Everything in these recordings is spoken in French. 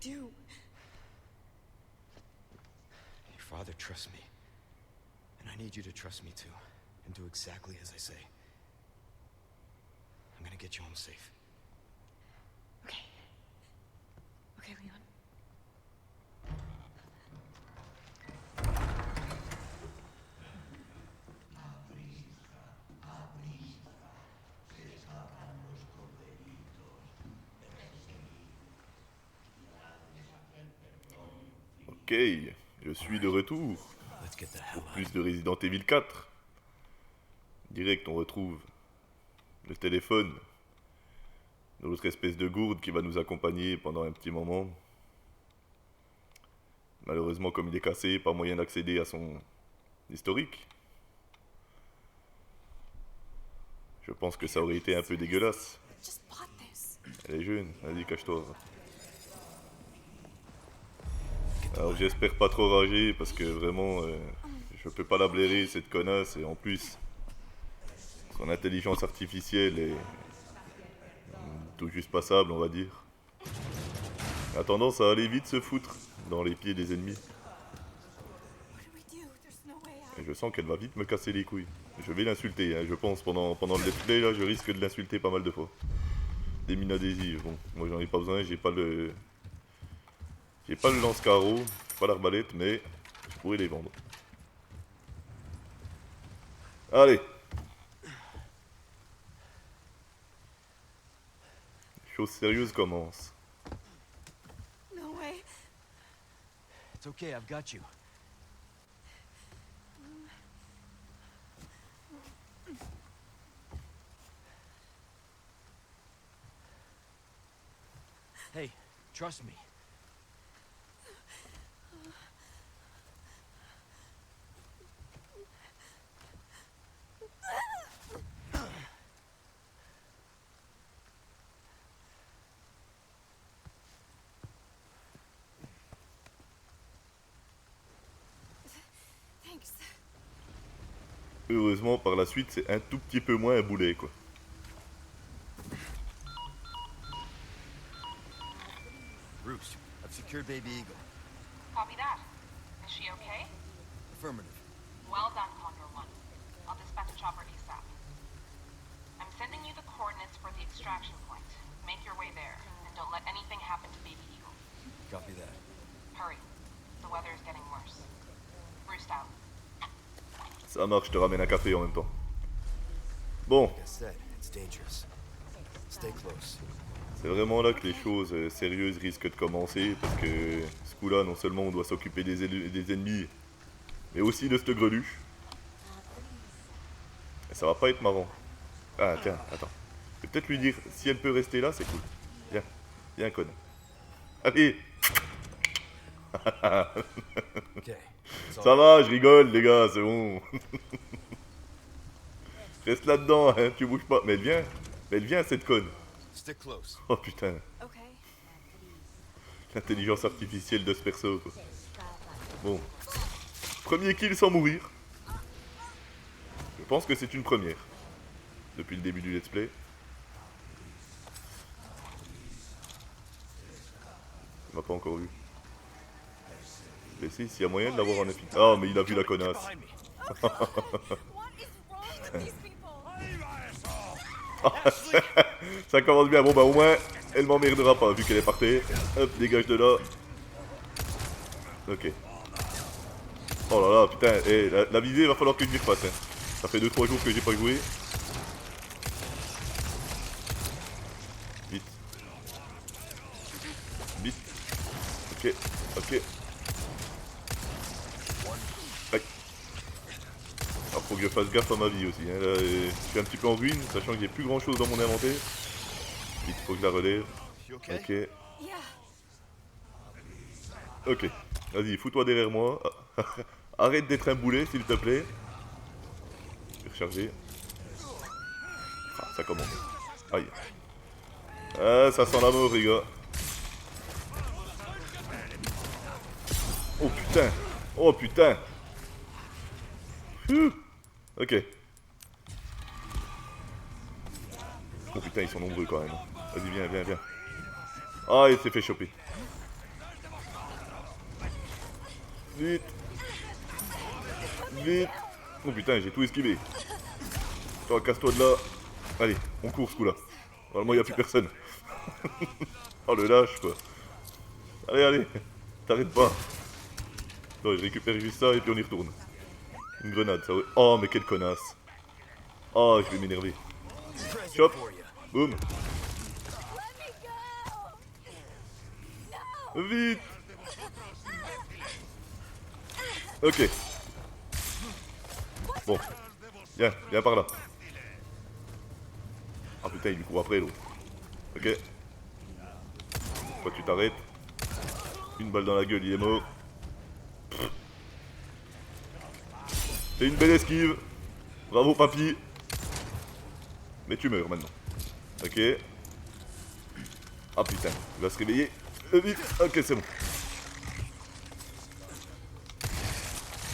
do? Your father trusts me. And I need you to trust me too. And do exactly as I say. I'm gonna get you home safe. Okay. Okay, Leon. Ok, je suis de retour Let's get the hell pour out. plus de Resident Evil 4. Direct, on retrouve le téléphone de l'autre espèce de gourde qui va nous accompagner pendant un petit moment. Malheureusement, comme il est cassé, pas moyen d'accéder à son historique. Je pense que ça aurait été un peu dégueulasse. Just bought this. Elle est jeune, vas-y, cache-toi. Alors j'espère pas trop rager parce que vraiment je peux pas la blairer cette connasse et en plus son intelligence artificielle est tout juste passable on va dire. Elle a tendance à aller vite se foutre dans les pieds des ennemis. What do we do? There's no way out. Et je sens qu'elle va vite me casser les couilles. Je vais l'insulter, hein, je pense pendant le let's play là je risque de l'insulter pas mal de fois. Des mines adhésives, bon moi j'en ai pas besoin, j'ai pas le lance-carreau, pas l'arbalète, mais je pourrais les vendre. Allez. Les choses sérieuses commencent. No way. It's okay, I've got you. Hey, trust me. Thanks. Heureusement, par la suite, c'est un tout petit peu moins un boulet, quoi. Bruce, I've secured Baby Eagle. Copy that. Is she okay? Affirmative. Well done, Condor 1. I'll dispatch a chopper ASAP. I'm sending you the coordinates for the extraction point. Make your way there, and don't let anything happen to Baby Eagle. Copy that. Hurry. The weather is getting worse. Bruce out. Ça marche, je te ramène un café en même temps. Bon, Like I said, it's dangerous. Stay close. c'est vraiment là que les choses sérieuses risquent de commencer, parce que ce coup-là, non seulement on doit s'occuper des ennemis, mais aussi de cette greluche. Et ça va pas être marrant. Ah tiens, attends. Je vais peut-être lui dire, si elle peut rester là, c'est cool. Viens, viens, conne. Allez. Okay. It's all Ça va, je rigole, les gars, c'est bon. Reste là-dedans, hein, tu bouges pas. Mais elle vient, cette conne. Stick close. Oh putain, Okay. l'intelligence artificielle de ce perso, quoi. Bon. Premier kill sans mourir. Je pense que c'est une première. Depuis le début du let's play. Il m'a pas encore vu. Mais si, s'il y a moyen de l'avoir en efficace. Ah, mais il a vu la connasse. Behind me. What is wrong with these people? Ça commence bien. Bon, bah au moins, elle m'emmerdera pas vu qu'elle est partie. Hop, dégage de là. Ok. Oh là là, putain. Eh, la visée, va falloir que je m'y refasse. Hein. Ça fait 2-3 jours que j'ai pas joué. Vite. Vite. Ok, ok. Aïe. Alors faut que je fasse gaffe à ma vie aussi. Hein. Là, je suis un petit peu en ruine, sachant que j'ai plus grand chose dans mon inventaire. Vite, faut que je la relève. You okay? Ok. Yeah. Ok. Vas-y, fous-toi derrière moi. Arrête d'être un boulet, s'il te plaît. Je vais recharger. Ah, ça commence. Aïe. Ah, ça sent la mort, les gars. Oh putain. Oh putain. Ok. Oh putain, ils sont nombreux quand même. Vas-y, viens, viens, viens. Ah, il s'est fait choper. Vite. Vite. Oh putain, j'ai tout esquivé. Toi, casse-toi de là. Allez, on court ce coup-là. Normalement, il n'y a plus personne. Oh, le lâche, quoi. Allez, allez. T'arrêtes pas. Non, je récupère juste ça et puis on y retourne. Une grenade, ça va. Oh, mais quelle connasse. Oh, je vais m'énerver. Chop. Boum. Let me go. Vite. Ok. Bon. Viens par là. Ah putain, il lui court après l'autre. Ok. Toi, tu t'arrêtes. Une balle dans la gueule, il est mort. C'est une belle esquive. Bravo, papy. Mais tu meurs maintenant. Ok. Ah putain, il va se réveiller. Vite. Ok, c'est bon.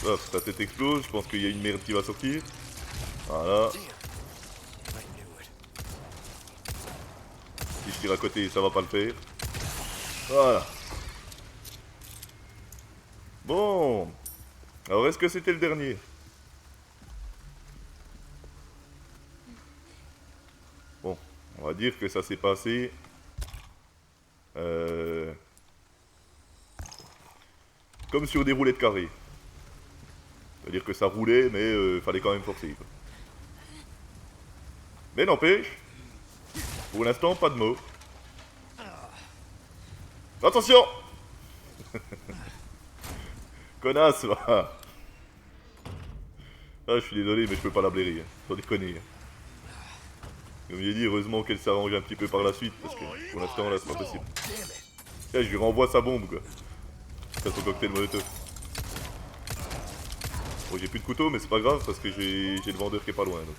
Hop, ta tête explose. Je pense qu'il y a une merde qui va sortir. Voilà. Si je tire à côté, ça va pas le faire. Voilà. Bon. Alors, est-ce que c'était le dernier? Bon, on va dire que ça s'est passé... comme sur des roulettes carrées. C'est-à-dire que ça roulait, mais fallait quand même forcer, quoi. Mais n'empêche, pour l'instant, pas de mots. Attention. Connasse, va. Ah, je suis désolé, mais je peux pas la blairer, hein. Sans déconner, hein. Comme j'ai dit, heureusement qu'elle s'arrange un petit peu par la suite, parce que pour l'instant, là, c'est pas possible. Tiens, je lui renvoie sa bombe, quoi. C'est son cocktail molotov. Bon, j'ai plus de couteau, mais c'est pas grave, parce que j'ai le vendeur qui est pas loin, donc...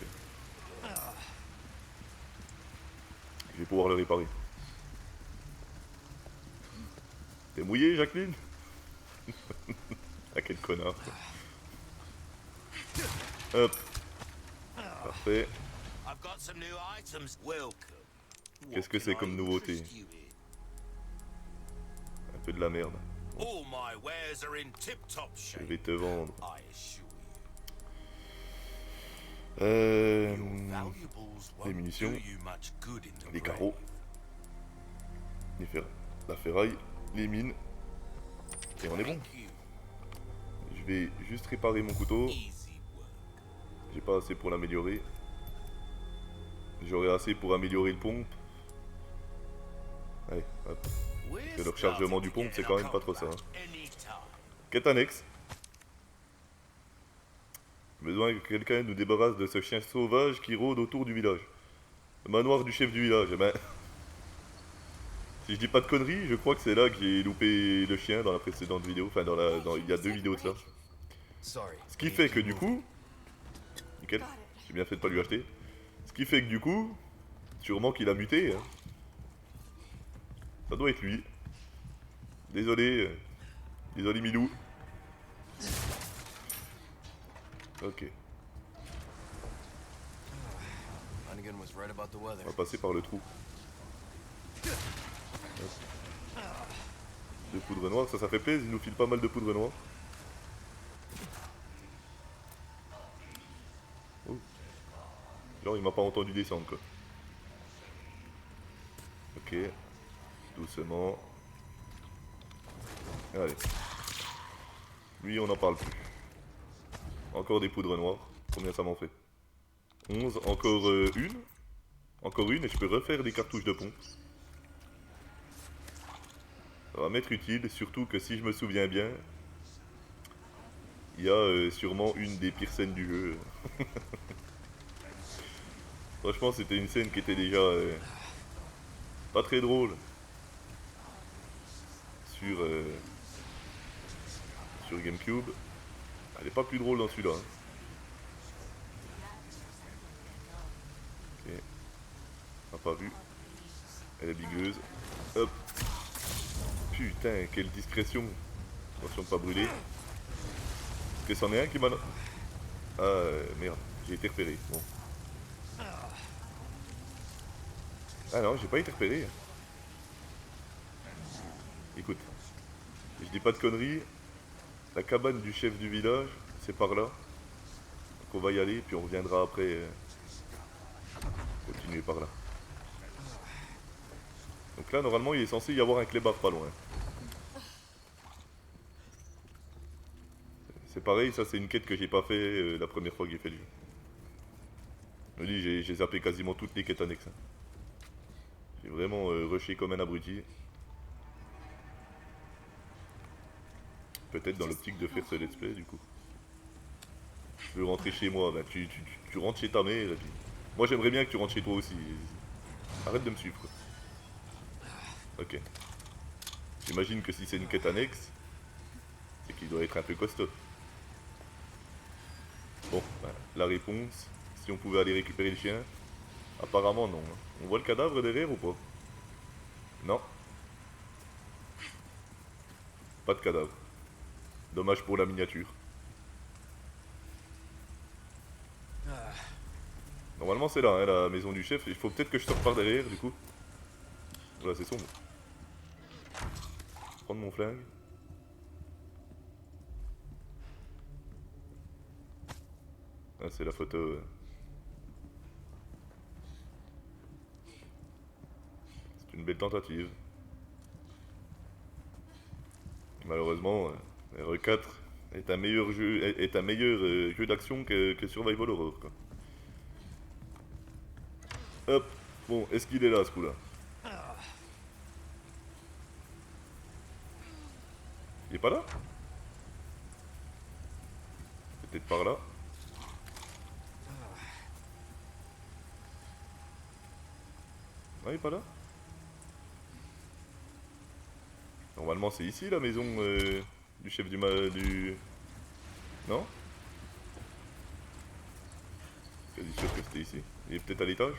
je vais pouvoir le réparer. T'es mouillé, Jacqueline? Ah, quel connard, quoi. Hop. Parfait. Qu'est-ce que c'est comme nouveauté? Un peu de la merde. Bon. Je vais te vendre. Des munitions. Des carreaux. La ferraille. Les mines. Et on est bon. Je vais juste réparer mon couteau. J'ai pas assez pour l'améliorer. J'aurai assez pour améliorer le pompe. Allez, hop. Parce que le rechargement du pompe, c'est quand même pas trop ça. Hein. Quête annexe. Besoin que quelqu'un nous débarrasse de ce chien sauvage qui rôde autour du village. Le manoir du chef du village. Eh ben, si je dis pas de conneries, je crois que c'est là que j'ai loupé le chien dans la précédente vidéo. Enfin, il y a 2 vidéos de ça. Ce qui fait que du coup... Nickel. J'ai bien fait de pas lui acheter. Ce qui fait que du coup... Sûrement qu'il a muté. Hein. Ça doit être lui. Désolé. Désolé, Milou. Ok. On va passer par le trou. Hop. De poudre noire, ça fait plaisir, il nous file pas mal de poudre noire. Oh. Genre il m'a pas entendu descendre quoi. Ok. Doucement. Allez. Lui on n'en parle plus. Encore des poudres noires. Combien ça m'en fait? 11. Encore une. Encore une et je peux refaire des cartouches de pompe. Ça va m'être utile, surtout que si je me souviens bien, il y a sûrement une des pires scènes du jeu. Franchement, c'était une scène qui était déjà pas très drôle sur GameCube. Elle est pas plus drôle dans celui-là. Hein. Ok. On n'a pas vu. Elle est bigueuse. Hop. Putain, quelle discrétion. Attention de pas brûler. Est-ce que c'en est un qui m'a... Ah, merde. J'ai été repéré. Bon. Ah non, j'ai pas été repéré. Écoute. Je dis pas de conneries. La cabane du chef du village, c'est par là. Donc on va y aller, puis on reviendra après. Continuer par là. Donc là, normalement, il est censé y avoir un clébard pas loin. C'est pareil, ça c'est une quête que j'ai pas fait la première fois que j'ai fait le jeu. Je me dis, j'ai zappé quasiment toutes les quêtes annexes. Hein. J'ai vraiment rushé comme un abruti. Peut-être dans l'optique de faire ce let's play du coup. Je veux rentrer chez moi, ben, tu rentres chez ta mère et puis... Moi j'aimerais bien que tu rentres chez toi aussi. Arrête de me suivre quoi. Ok. J'imagine que si c'est une quête annexe, c'est qu'il doit être un peu costaud. Bon, ben, la réponse, si on pouvait aller récupérer le chien, apparemment non. Hein. On voit le cadavre derrière ou pas? Non. Pas de cadavre. Dommage pour la miniature. Normalement c'est là, hein, la maison du chef. Il faut peut-être que je sorte par derrière du coup. Voilà, c'est sombre. Prendre mon flingue. Ah, c'est la photo. C'est une belle tentative. Malheureusement, RE4 est un meilleur jeu d'action que Survival Horror. Quoi. Hop, bon, est-ce qu'il est là ce coup-là? Il est pas là? Peut-être par là. Ah, il est pas là? Normalement c'est ici la maison du chef du du... Non? Quasi sûr que c'était ici. Il est peut-être à l'étage?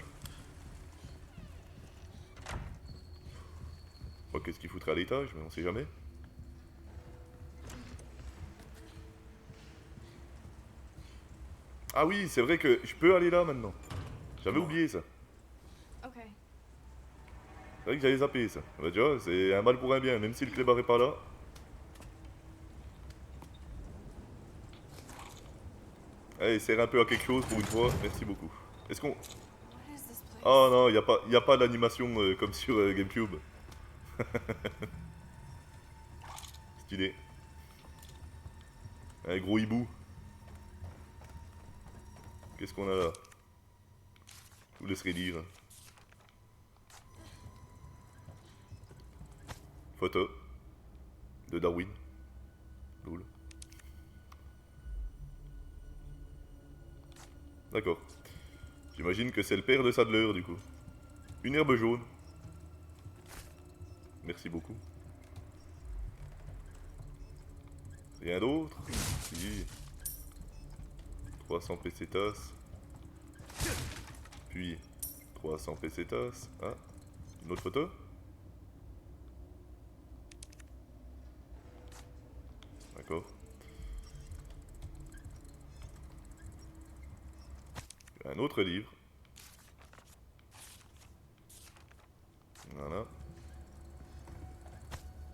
Moi qu'est-ce qu'il foutrait à l'étage, mais on sait jamais. Ah oui, c'est vrai que je peux aller là maintenant. J'avais oublié ça. Okay. C'est vrai que j'avais zappé ça. Bah, tu vois, c'est un mal pour un bien, même si le clébard est pas là. Allez, serre un peu à quelque chose pour une fois, merci beaucoup. Est-ce qu'on... What is this place? Oh non, y a pas d'animation comme sur GameCube. Stylé. Un gros hibou. Qu'est-ce qu'on a là? Je vous laisserai lire. Photo de Darwin. Cool. D'accord. J'imagine que c'est le père de Sadler du coup. Une herbe jaune. Merci beaucoup. Rien d'autre? Si. 300 pesetas. Puis 300 pesetas. Ah, une autre photo? D'accord. Un autre livre. Voilà.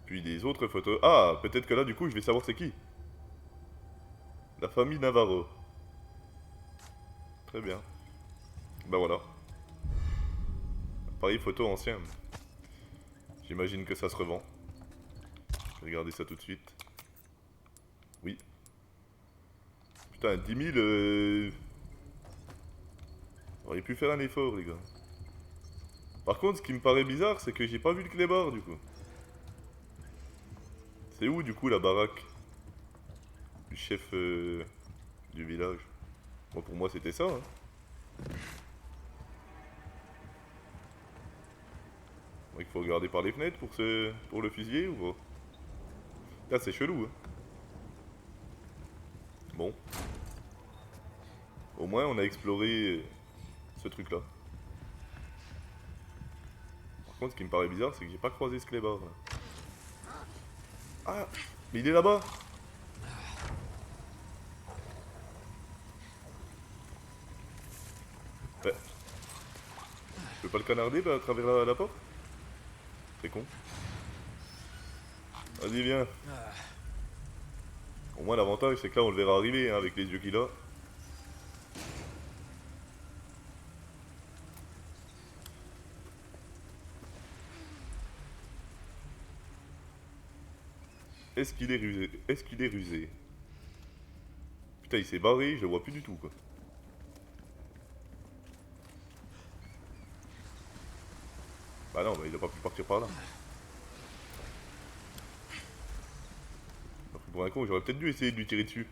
Puis des autres photos. Ah, peut-être que là, du coup, je vais savoir c'est qui. La famille Navarro. Très bien. Bah voilà. Pareil, photo ancienne. J'imagine que ça se revend. Je vais regarder ça tout de suite. Oui. Putain, 10 000... On aurait pu faire un effort, les gars. Par contre, ce qui me paraît bizarre, c'est que j'ai pas vu le clébard, du coup. C'est où, du coup, la baraque du chef du village? Bon, pour moi, c'était ça, hein. Il faut regarder par les fenêtres pour le fusiller, ou pas? Là, c'est chelou, hein. Bon. Au moins, on a exploré ce truc-là. Par contre, ce qui me paraît bizarre, c'est que j'ai pas croisé ce clébard. Là. Ah, mais il est là-bas. Ouais. Je peux pas le canarder à travers la porte? C'est con. Vas-y, viens. Au moins l'avantage c'est que là on le verra arriver hein, avec les yeux qu'il a. Est-ce qu'il est rusé? Est-ce qu'il est rusé? Putain il s'est barré, je le vois plus du tout quoi. Bah non, bah, il a pas pu partir par là. Alors, pour un con, j'aurais peut-être dû essayer de lui tirer dessus.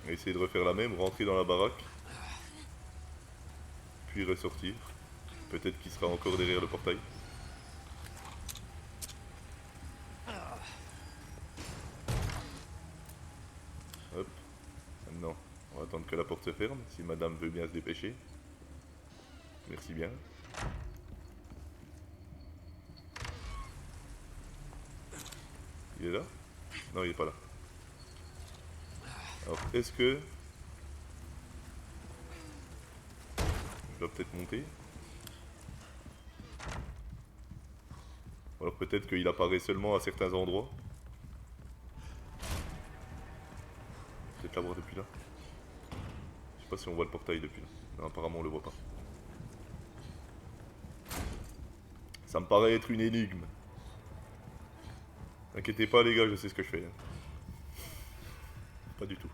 On va essayer de refaire la même, rentrer dans la baraque. Puis ressortir. Peut-être qu'il sera encore derrière le portail. Hop. Maintenant, on va attendre que la porte se ferme, si madame veut bien se dépêcher. Merci bien. Il est là? Non, il est pas là. Alors, est-ce que... je dois peut-être monter? Ou alors peut-être qu'il apparaît seulement à certains endroits. Peut-être la voir depuis là. Je sais pas si on voit le portail depuis là. Non, apparemment on le voit pas. Ça me paraît être une énigme. N'inquiétez pas les gars, je sais ce que je fais. Pas du tout.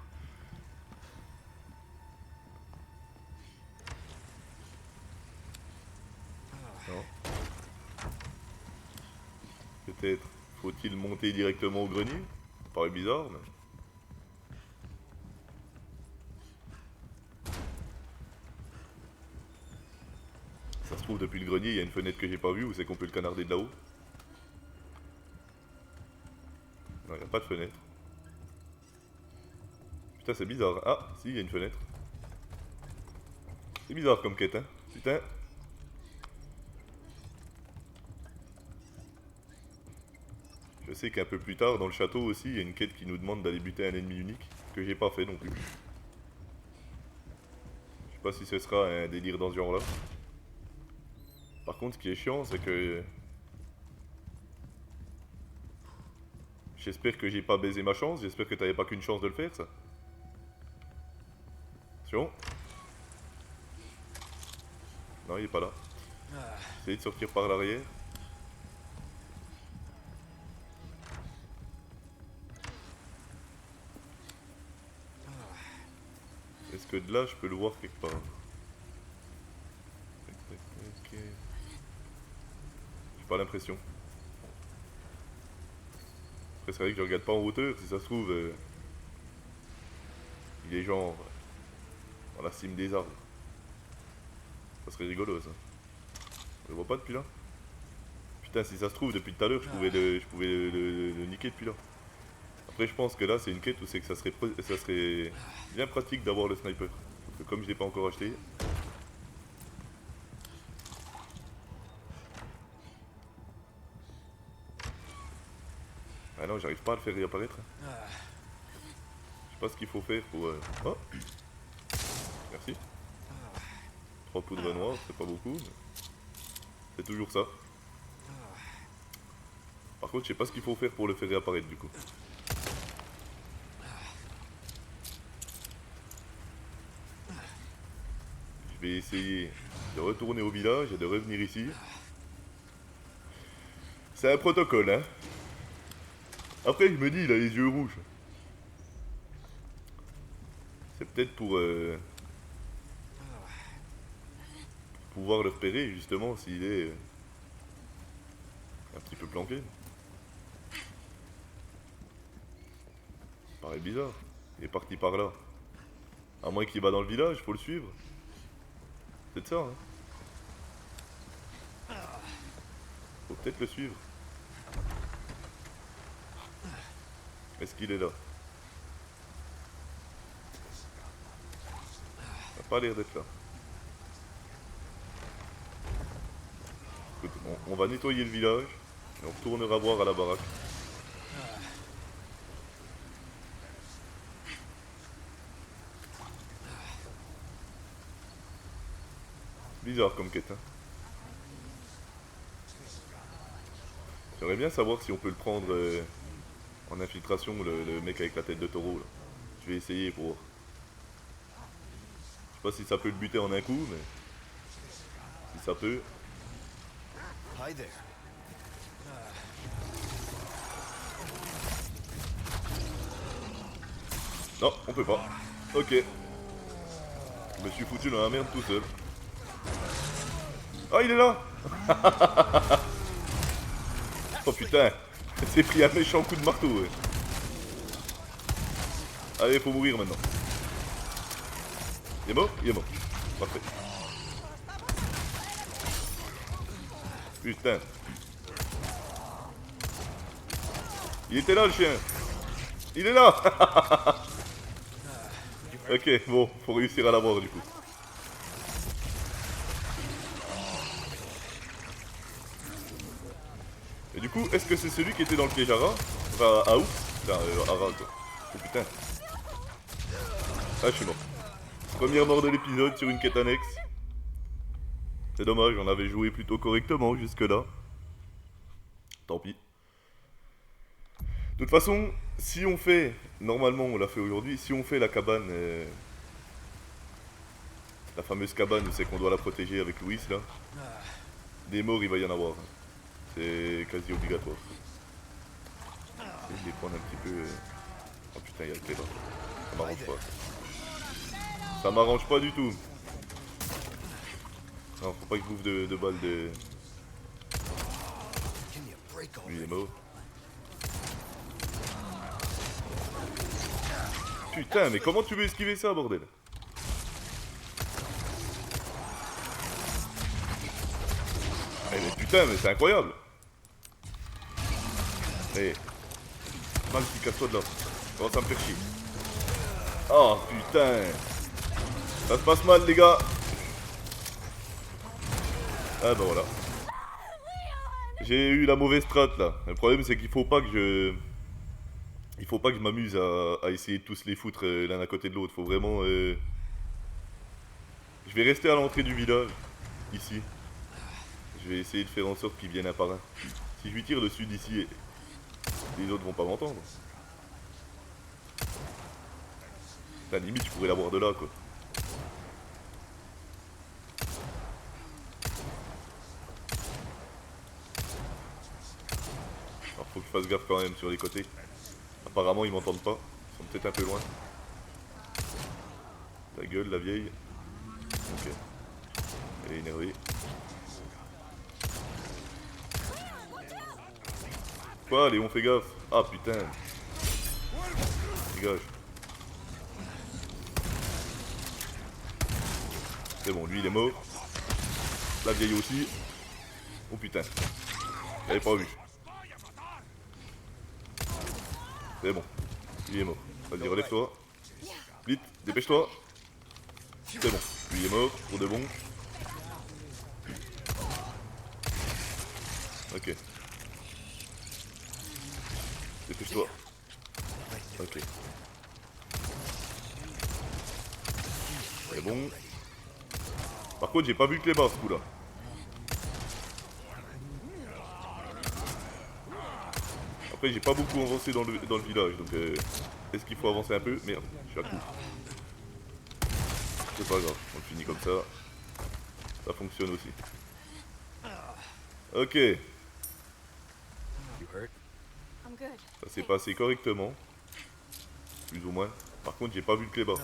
Non. Peut-être faut-il monter directement au grenier? Ça paraît bizarre, mais... ça se trouve depuis le grenier, il y a une fenêtre que j'ai pas vue, ou c'est qu'on peut le canarder de là-haut? Non, il n'y a pas de fenêtre. Putain, c'est bizarre. Ah, si, il y a une fenêtre. C'est bizarre comme quête, hein. Putain. Je sais qu'un peu plus tard, dans le château aussi, il y a une quête qui nous demande d'aller buter un ennemi unique, que j'ai pas fait non plus. Je sais pas si ce sera un délire dans ce genre-là. Par contre, ce qui est chiant, c'est que... j'espère que j'ai pas baisé ma chance, j'espère que t'avais pas qu'une chance de le faire, ça. Attention. Non, il est pas là. Essayez de sortir par l'arrière. Est-ce que de là, je peux le voir quelque part? Tac, tac, tac. J'ai pas l'impression. Après, c'est vrai que je regarde pas en hauteur, si ça se trouve... il est genre... dans la cime des arbres. Ça serait rigolo, ça. Je le vois pas depuis là. Putain, si ça se trouve, depuis tout à l'heure, je pouvais le niquer depuis là. Après, je pense que là, c'est une quête où c'est que ça serait bien pratique d'avoir le sniper. Parce que comme je l'ai pas encore acheté... ah non, j'arrive pas à le faire réapparaître. Je sais pas ce qu'il faut faire pour... Oh! Merci. 3 poudres noires, c'est pas beaucoup, mais... c'est toujours ça. Par contre, je sais pas ce qu'il faut faire pour le faire réapparaître, du coup. Je vais essayer de retourner au village et de revenir ici. C'est un protocole, hein. Après, je me dis, il a les yeux rouges. C'est peut-être pour pouvoir le repérer, justement, s'il est un petit peu planqué. Ça paraît bizarre. Il est parti par là. À moins qu'il va dans le village, faut le suivre. C'est de ça, hein. Faut peut-être le suivre. Est-ce qu'il est là? Il n'a pas l'air d'être là. Écoute, on va nettoyer le village et on retournera voir à la baraque. Bizarre comme quête, hein. J'aimerais bien savoir si on peut le prendre en infiltration, le mec avec la tête de taureau. Là. Je vais essayer pour voir. Je sais pas si ça peut le buter en un coup, mais... Si ça peut... Hi there. Non, on peut pas. Ok. Je me suis foutu dans la merde tout seul. Ah, il est là. Oh putain. C'est pris un méchant coup de marteau, ouais. Allez, faut mourir maintenant. Il est mort? Il est mort. Parfait. Putain. Il était là, le chien. Il est là. Ok, bon, faut réussir à l'avoir du coup. Et du coup, est-ce que c'est celui qui était dans le piège à rats? Enfin, à ouf? Enfin, à rats quoi. Oh putain. Ah, je suis mort. Première mort de l'épisode sur une quête annexe. C'est dommage, on avait joué plutôt correctement jusque là. Tant pis. De toute façon, si on fait, normalement on l'a fait aujourd'hui, si on fait la cabane, la fameuse cabane où c'est qu'on doit la protéger avec Louis là, des morts il va y en avoir. C'est quasi obligatoire. Je vais les prendre un petit peu... Oh putain, il y a le clé là. Ça m'arrange pas. Ça m'arrange pas du tout. Non, faut pas que je bouffe de balles de... Lui il est mort. Putain, mais comment tu veux esquiver ça, bordel? Eh mais putain, mais c'est incroyable. Eh, mal qui casse-toi de là. Commence à me faire chier. Oh putain. Ça se passe mal, les gars. Ah bah voilà. J'ai eu la mauvaise strat là. Le problème c'est qu'il faut pas que je... Il faut pas que je m'amuse à essayer de tous les foutre l'un à côté de l'autre. Faut vraiment... Je vais rester à l'entrée du village. Ici. Je vais essayer de faire en sorte qu'ils viennent un par un. Si je lui tire dessus d'ici, les autres vont pas m'entendre. La limite je pourrais l'avoir de là quoi. Alors faut que je fasse gaffe quand même sur les côtés. Apparemment ils m'entendent pas, ils sont peut-être un peu loin. La gueule, la vieille. Ok. Elle est énervée. Quoi, Léon, fais gaffe. Ah putain. Dégage. C'est bon, lui il est mort. La vieille aussi. Oh putain. J'avais pas vu. C'est bon. Lui est mort. Vas-y, relève-toi. Vite, dépêche-toi. C'est bon. Lui est mort, pour de bon. Ok. Dépêche-toi. Ok. C'est bon. Par contre, j'ai pas vu que les bas ce coup-là. Après, j'ai pas beaucoup avancé dans le village, donc est-ce qu'il faut avancer un peu? Merde, je suis à coup. C'est pas grave, on le finit comme ça. Ça fonctionne aussi. Ok. I'm good. Ça s'est passé correctement. Plus ou moins. Par contre, j'ai pas vu le clébard.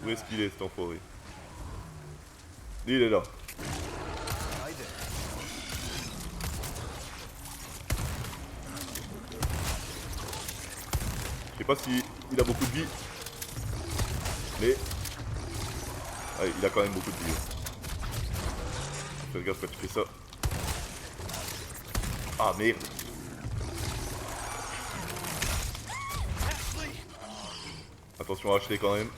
Où est-ce qu'il est, cet enfoiré? Il est là. Je sais pas si il a beaucoup de vie. Mais... Ah, il a quand même beaucoup de vie. Fais gaffe quand tu fais ça. Ah merde. Attention à acheter quand même.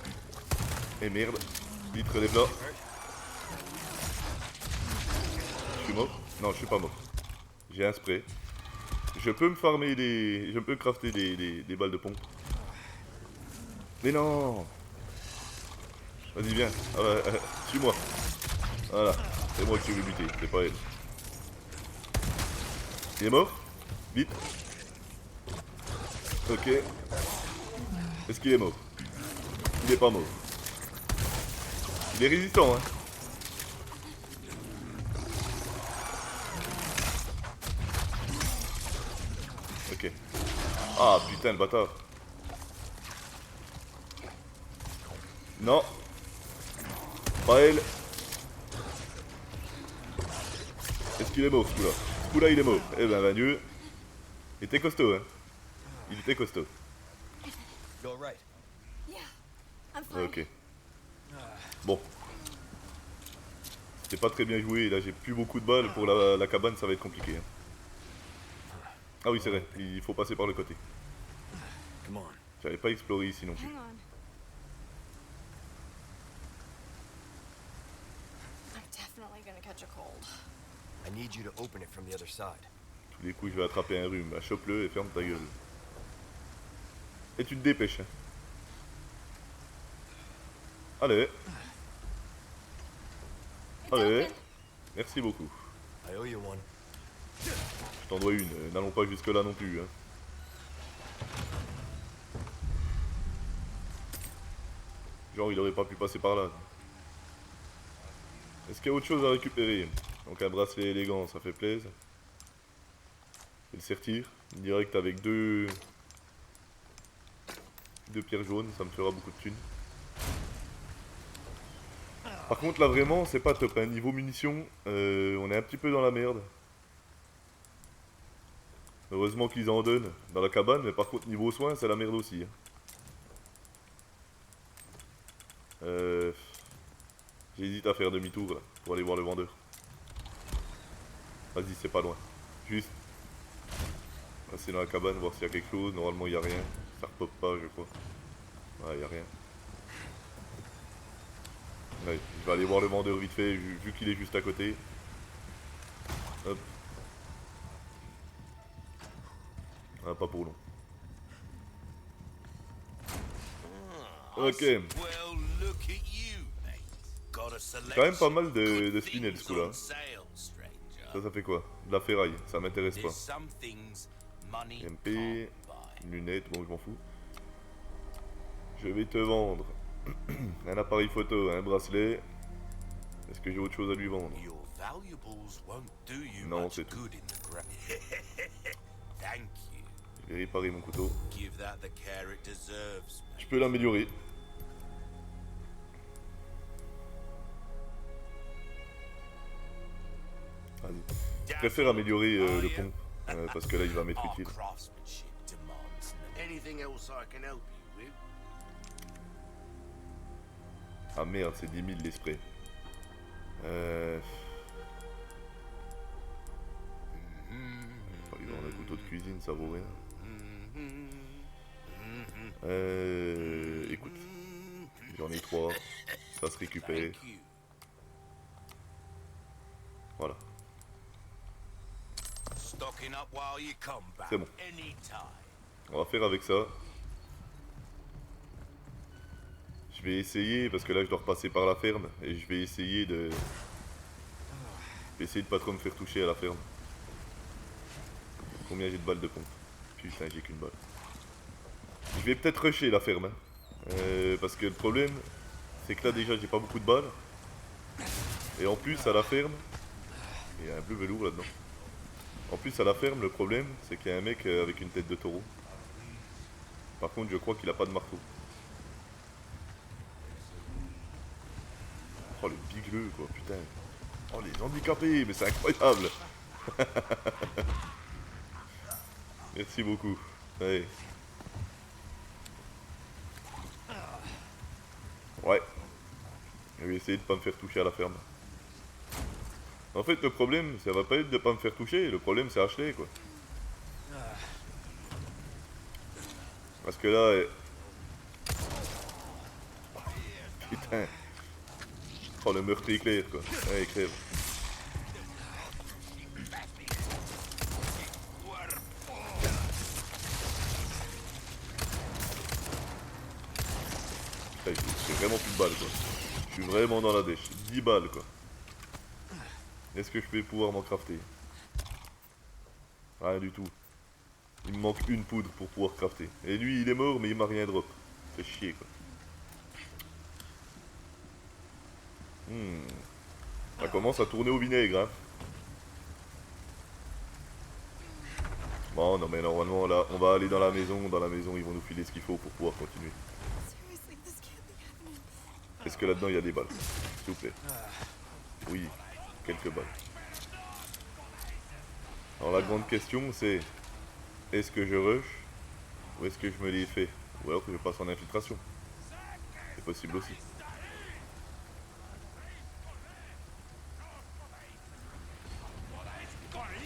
Et merde. Vite, relève là. Je suis mort? Non, je suis pas mort. J'ai un spray. Je peux me farmer des... Je peux crafter des balles de pompe. Mais non! Vas-y, viens. Suis-moi. Voilà. C'est moi qui vais buter, c'est pas elle. Il est mort? Vite. Ok. Est-ce qu'il est mort? Il est pas mort. Il est résistant, hein. Ok. Ah putain, le bâtard. Non. Pas elle. Est-ce qu'il est mort ce coup-là? Ce coup-là il est mort. Eh ben Dieu. Il était costaud, hein. Il était costaud. You all right? Yeah, I'm fine. Ok. Bon. C'était pas très bien joué. Là j'ai plus beaucoup de balles. Pour la cabane ça va être compliqué. Hein. Ah oui c'est vrai. Il faut passer par le côté. Come on. J'avais pas exploré ici non plus. Hang on. I'm definitely gonna catch a cold. I need you to open it from the other side. Tous les coups je vais attraper un rhume. Bah, chope-le et ferme ta gueule. Et tu te dépêches. Hein. Allez. It's Allez. open. Merci beaucoup. I owe you one. Je t'en dois une. N'allons pas jusque là non plus. Hein. Genre il aurait pas pu passer par là. Est-ce qu'il y a autre chose à récupérer? Donc un bracelet élégant, ça fait plaisir. Et le sertir, direct avec deux pierres jaunes, ça me fera beaucoup de thunes. Par contre là vraiment c'est pas top, hein. Niveau munitions, on est un petit peu dans la merde. Heureusement qu'ils en donnent dans la cabane, mais par contre niveau soins c'est la merde aussi. Hein. J'hésite à faire demi-tour là, pour aller voir le vendeur. Vas-y c'est pas loin. Juste passer dans la cabane, voir s'il y a quelque chose. Normalement il n'y a rien. Ça repop pas je crois. Ouais il n'y a rien. Ouais, je vais aller voir le vendeur vite fait vu qu'il est juste à côté. Hop. Ah, pas pour long. Ok. Quand même pas mal de spinels ce coup là. Ça fait quoi? De la ferraille, ça m'intéresse pas. MP, lunettes, bon je m'en fous. Je vais te vendre un appareil photo, un bracelet. Est-ce que j'ai autre chose à lui vendre? Non, c'est tout. Je vais réparer mon couteau. Je peux l'améliorer. Vas-y. Je préfère améliorer le pont. Parce que là il va m'être utile. Ah merde, c'est 10 000 les sprays. Faut aller vendre un couteau de cuisine, ça vaut rien. Écoute, j'en ai 3, ça se récupère. Voilà. C'est bon. On va faire avec ça. Je vais essayer, parce que là je dois repasser par la ferme, et je vais essayer de... pas trop me faire toucher à la ferme. Combien j'ai de balles de pompe? Putain, j'ai qu'une balle. Je vais peut-être rusher la ferme. Hein. Parce que le problème, c'est que là déjà j'ai pas beaucoup de balles. Et en plus à la ferme, il y a un bleu velours là-dedans. En plus à la ferme, le problème, c'est qu'il y a un mec avec une tête de taureau. Par contre, je crois qu'il a pas de marteau. Oh les bigleux quoi, putain. Oh les handicapés, mais c'est incroyable. Merci beaucoup. Allez. Ouais. Je vais essayer de pas me faire toucher à la ferme. En fait le problème, ça va pas être de pas me faire toucher, le problème c'est acheter quoi. Parce que là... Putain. Oh le meurtre éclair quoi. Ouais, il crève. Putain, j'ai vraiment plus de balles quoi. Je suis vraiment dans la dèche. 10 balles quoi. Est-ce que je vais pouvoir m'en crafter? Rien du tout. Il me manque une poudre pour pouvoir crafter. Et lui, il est mort, mais il m'a rien drop. Fait chier, quoi. Ça commence à tourner au vinaigre, hein. Bon, non, mais normalement, là, on va aller dans la maison. Dans la maison, ils vont nous filer ce qu'il faut pour pouvoir continuer. Seriously, this can't be happening. Est-ce que là-dedans, il y a des balles? S'il vous plaît. Oui, quelques balles. Alors, la grande question, c'est... Est-ce que je rush? Ou est-ce que je me les fais? Ou alors que je passe en infiltration? C'est possible aussi.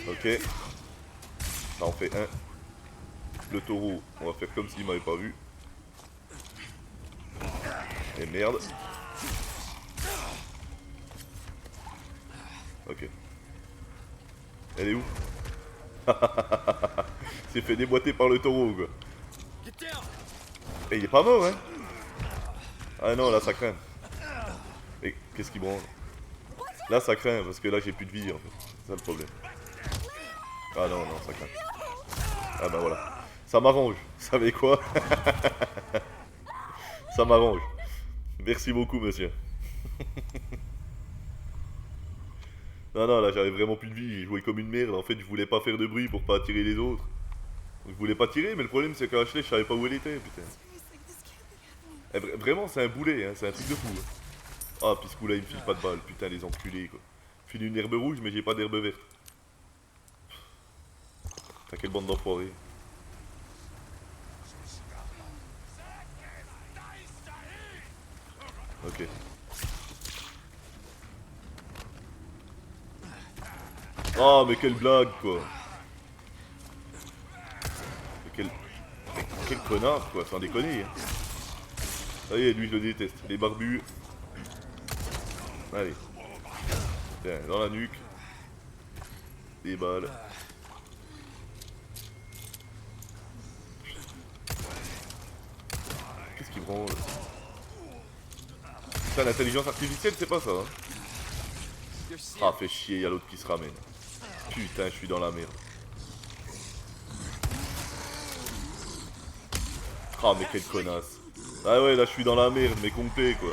Ok. Ça en fait un. Le taureau, on va faire comme s'il m'avait pas vu. Et merde. Ok. Elle est où? C'est fait déboîter par le taureau, quoi. Et il est pas mort, hein? Ah non, là ça craint. Et qu'est-ce qui branle? Là ça craint, parce que là j'ai plus de vie, en fait. C'est ça le problème. Ah non, non, ça craint. Ah bah voilà. Ça m'arrange. Vous savez quoi? Ça m'arrange. Merci beaucoup, monsieur. Non, non, là j'avais vraiment plus de vie. Je jouais comme une merde. En fait, je voulais pas faire de bruit pour pas attirer les autres. Donc, je voulais pas tirer, mais le problème c'est qu'à Ashley, je savais pas où elle était, putain. Seriously, this can't be happening. Vraiment, c'est un boulet, hein. C'est un truc de fou. Hein. Ah, puis ce coup-là, il me file pas de balle. Putain, les enculés, quoi. Il file une herbe rouge, mais j'ai pas d'herbe verte. Putain, quelle bande d'enfoirés. Ok. Oh, mais quelle blague, quoi. Mais quel connard, quoi, sans déconner. Hein. Ça y est, lui, je le déteste. Les barbus. Allez. Tiens, dans la nuque. Des balles. Qu'est-ce qui branle? Putain, l'intelligence artificielle, c'est pas ça, hein. Ah, fait chier, y'a l'autre qui se ramène. Putain, je suis dans la merde. Ah, mais quelle connasse. Ah ouais, là, je suis dans la merde, mais complet, quoi.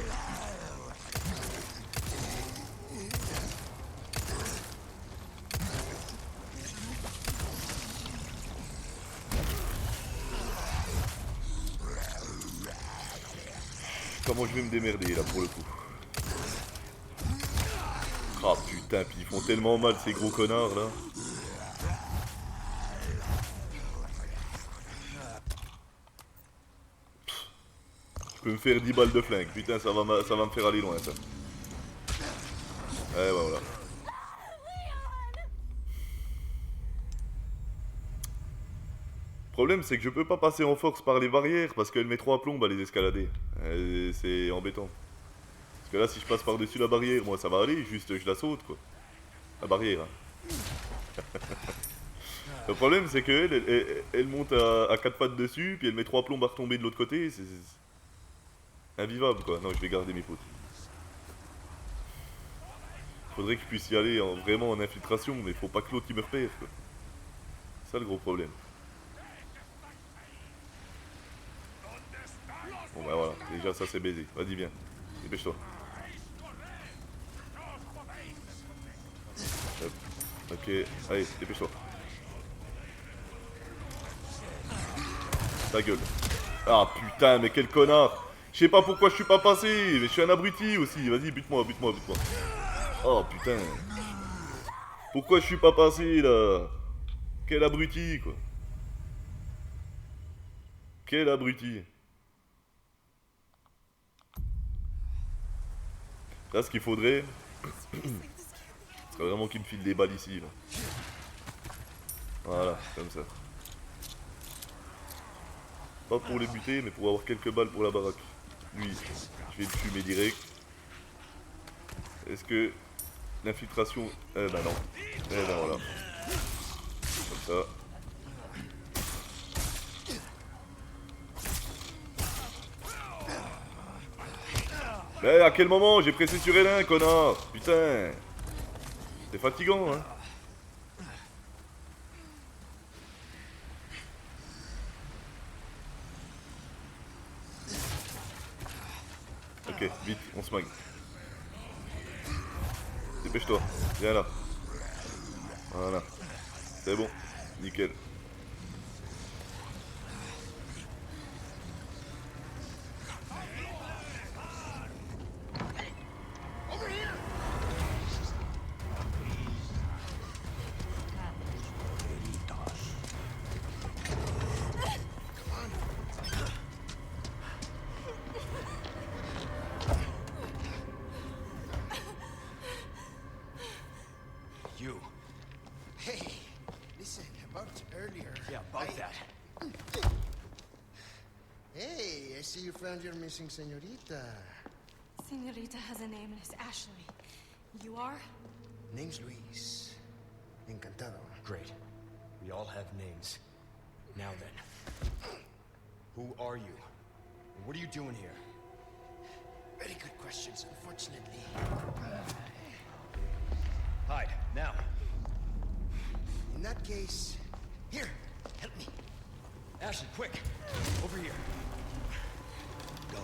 Comment je vais me démerder, là, pour le coup. Ah putain, puis ils font tellement mal ces gros connards là. Je peux me faire 10 balles de flingue, putain ça va me faire aller loin ça. Ouais voilà. Le problème c'est que je peux pas passer en force par les barrières parce qu'elle met 3 plombes à les escalader. C'est embêtant. Parce que là si je passe par dessus la barrière, moi ça va aller, juste je la saute quoi. La barrière. Hein. Le problème c'est qu'elle elle monte à 4 pattes dessus, puis elle met 3 plombes à retomber de l'autre côté, c'est invivable quoi. Non je vais garder mes potes. Faudrait que je puisse y aller vraiment en infiltration, mais faut pas que l'autre il me repère quoi. C'est ça le gros problème. Bon bah voilà, déjà ça c'est baisé. Vas-y viens, dépêche-toi. Ok, allez, dépêche-toi. Ta gueule. Ah putain, mais quel connard. Je sais pas pourquoi je suis pas passé, mais je suis un abruti aussi. Vas-y, bute-moi, bute-moi, bute-moi. Oh putain. Pourquoi je suis pas passé là? Quel abruti quoi. Quel abruti. Là, ce qu'il faudrait, c'est vraiment qu'il me file des balles ici. Là. Voilà, comme ça. Pas pour les buter, mais pour avoir quelques balles pour la baraque. Lui, je vais le fumer direct. Est-ce que l'infiltration... Eh ben non. Eh ben voilà. Comme ça. Mais à quel moment j'ai pressé sur L1, connard? Putain. C'est fatigant, hein. Ok, vite, on se magne. Dépêche-toi, viens là. Voilà. C'est bon, nickel. You. Hey, listen, about earlier. Yeah, about that. Hey, I see you found your missing señorita. Senorita has a name and it's Ashley. You are? Name's Luis. Encantado. Great. We all have names. Now then. Who are you? And what are you doing here? Very good questions, unfortunately. Hide, now. In that case, here, help me. Ashley, quick! Over here. Go.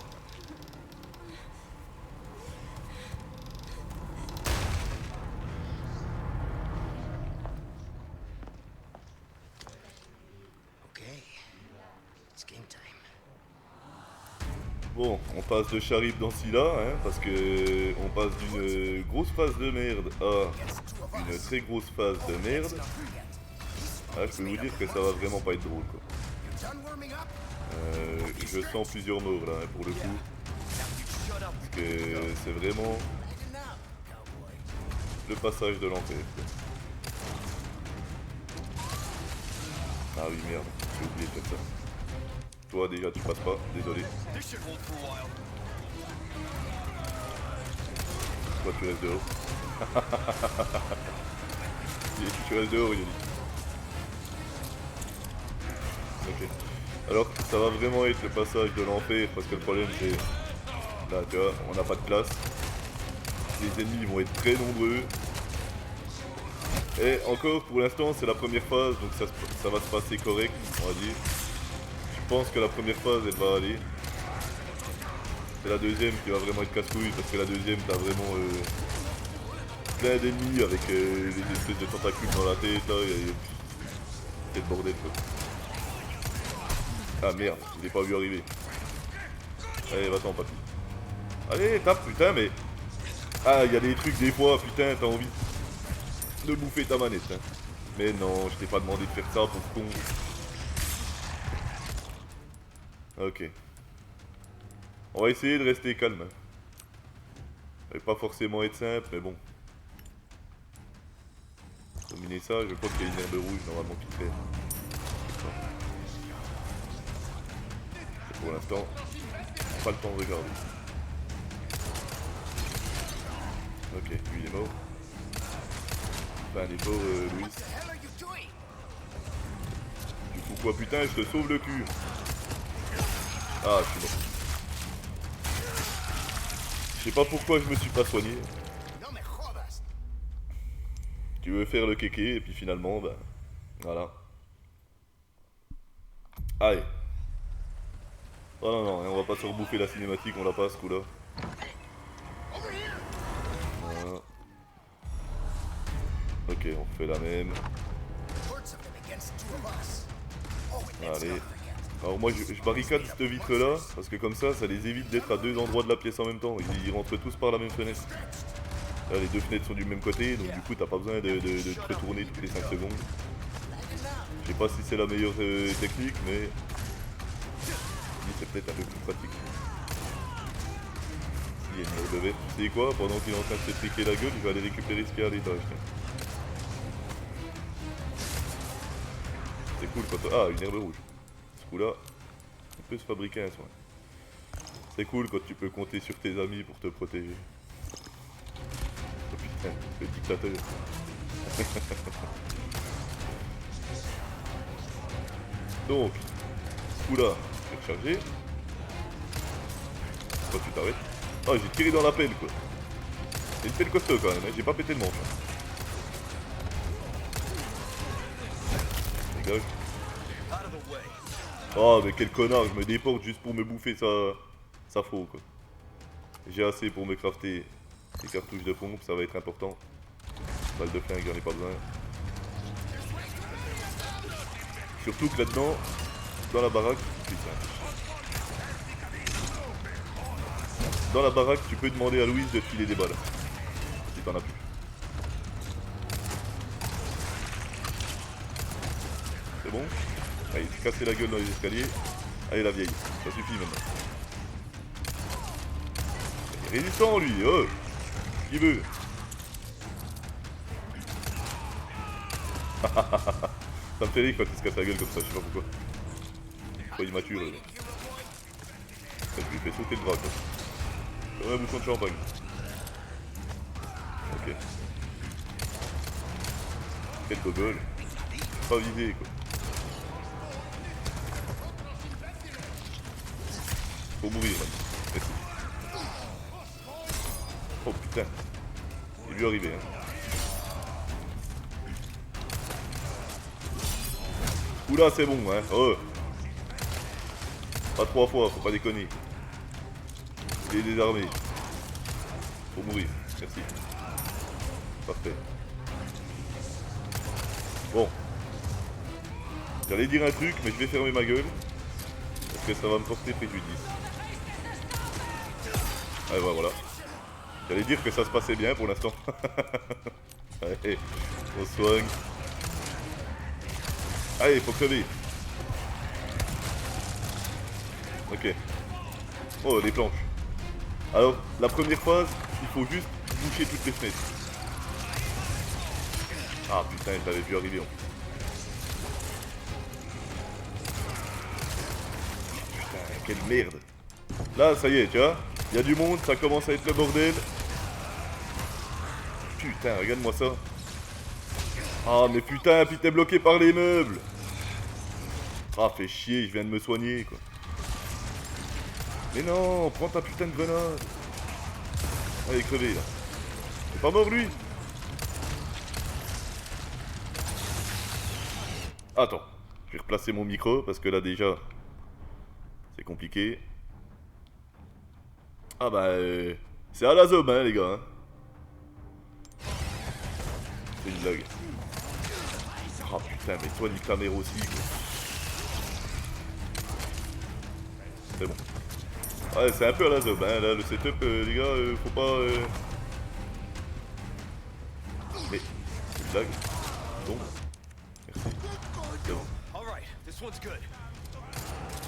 Okay, it's game time. Bon, on passe de Charib dans Scylla, hein, parce que on passe d'une grosse phase de merde à une très grosse phase de merde. Ah, je peux vous dire que ça va vraiment pas être drôle, quoi. Je sens plusieurs morts là, hein, pour le coup. Parce que c'est vraiment le passage de l'enfer, quoi. Ah oui, merde, j'ai oublié de faire ça. Toi déjà tu passes pas, désolé. Toi tu restes dehors. Tu restes dehors, Yannick. Ok. Alors ça va vraiment être le passage de l'enfer parce que le problème c'est... Là tu vois, on n'a pas de place. Les ennemis vont être très nombreux. Et encore pour l'instant c'est la première phase donc ça va se passer correct, on va dire. Je pense que la première phase elle va aller. C'est la deuxième qui va vraiment être casse-couille parce que la deuxième t'as vraiment plein d'ennemis avec les espèces de tentacules dans la tête là, c'est le bordel quoi. Ah merde, je l'ai pas vu arriver. Allez va-t'en papy. Allez tape putain mais... Ah il y a des trucs des fois putain t'as envie de bouffer ta manette hein. Mais non je t'ai pas demandé de faire ça pour con. Ok. On va essayer de rester calme. Ça va pas forcément être simple, mais bon. Dominer ça, je crois qu'il y a une herbe rouge normalement qui traîne. Pour l'instant, pas le temps de regarder. Ok, lui il est mort. Enfin, il est mort, Louis. Du coup quoi putain, je te sauve le cul. Ah, je suis mort. Je sais pas pourquoi je me suis pas soigné. Tu veux faire le kéké et puis finalement, ben... Voilà. Allez. Oh non, non, on va pas se rebouffer la cinématique, on l'a pas ce coup-là. Voilà. Ok, on refait la même. Allez. Alors moi je barricade cette vitre là, parce que comme ça les évite d'être à deux endroits de la pièce en même temps. Ils rentrent tous par la même fenêtre. Là les deux fenêtres sont du même côté, donc du coup t'as pas besoin de te retourner toutes les 5 secondes. Je sais pas si c'est la meilleure technique, mais c'est peut-être un peu plus pratique. Il y a une herbe verte, tu sais quoi, pendant qu'il est en train de se triquer la gueule, il va aller récupérer ce qu'il y a à l'étage. C'est cool quand... Ah, une herbe rouge. Là, on peut se fabriquer un soin. C'est cool quand tu peux compter sur tes amis pour te protéger. Oh putain, le dictateur. Donc, ce coup-là, je vais recharger. Pourquoi tu t'arrêtes? Ah, j'ai tiré dans la pelle quoi. C'est une pelle costaud quand même, hein. J'ai pas pété le manche. Dégage. Oh mais quel connard, je me déporte juste pour me bouffer sa faux quoi. j'ai assez pour me crafter des cartouches de pompe, ça va être important. Balle de flingue, j'en ai pas besoin. Surtout que là-dedans, dans la baraque, putain. Dans la baraque, tu peux demander à Louise de te filer des balles. Si t'en as plus. C'est bon? Allez, se casser la gueule dans les escaliers. Allez la vieille, ça suffit maintenant. Il est résistant lui, oh! Qui veut? Ça me fait rire quand il se casse la gueule comme ça, je sais pas pourquoi. Trop immature. Ça lui fait sauter le bras quoi. Comme un bouchon de champagne. Ok. Quel gogol. Pas visé quoi. Faut mourir maintenant. Merci. Oh putain. Il est lui arrivé hein. Oula c'est bon hein. Oh. Pas 3 fois, faut pas déconner. Il est désarmé. Faut mourir. Merci. Parfait. Bon. J'allais dire un truc, mais je vais fermer ma gueule. Parce que ça va me porter préjudice. Allez, voilà. J'allais dire que ça se passait bien pour l'instant. Allez, on soigne. Allez, il faut crever. Ok. Oh, les planches. Alors, la première phase, il faut juste boucher toutes les fenêtres. Ah putain, je l'avais vu arriver en plus. Putain, quelle merde. Là, ça y est, tu vois. Il y a du monde, ça commence à être le bordel. Putain, regarde-moi ça. Ah, mais putain, puis t'es bloqué par les meubles. Ah, fais chier, je viens de me soigner, quoi. Mais non, prends ta putain de grenade. Allez, crevé, là. C'est pas mort, lui? Attends, je vais replacer mon micro, parce que là, déjà, c'est compliqué. Ah bah, c'est à la zob, hein, les gars. Hein. C'est une blague. Ah putain, mais toi, nique ta mère aussi, quoi. C'est bon. Ouais, c'est un peu à la zob, hein, là, le setup, les gars, faut pas... Mais, c'est une blague. Bon. Merci. C'est bon.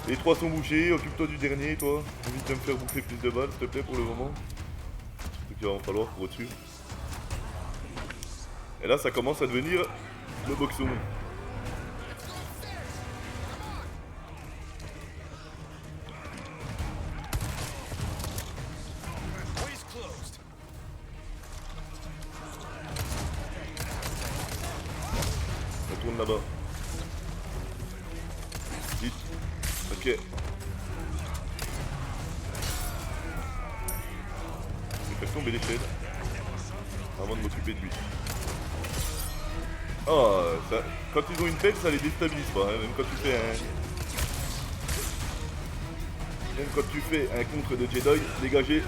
Les 3 sont bouchés, occupe-toi du dernier, toi. Évite de me faire bouffer plus de balles, s'il te plaît, pour le moment. C'est ce qu'il va en falloir pour au-dessus. Et là, ça commence à devenir le boxon. On tourne là-bas. Vite. Ok. Je vais faire tomber l'échelle avant de m'occuper de lui. Oh, ça, quand ils ont une tête, ça les déstabilise pas, hein, même quand tu fais un... Même quand tu fais un contre de Jedi, dégagez.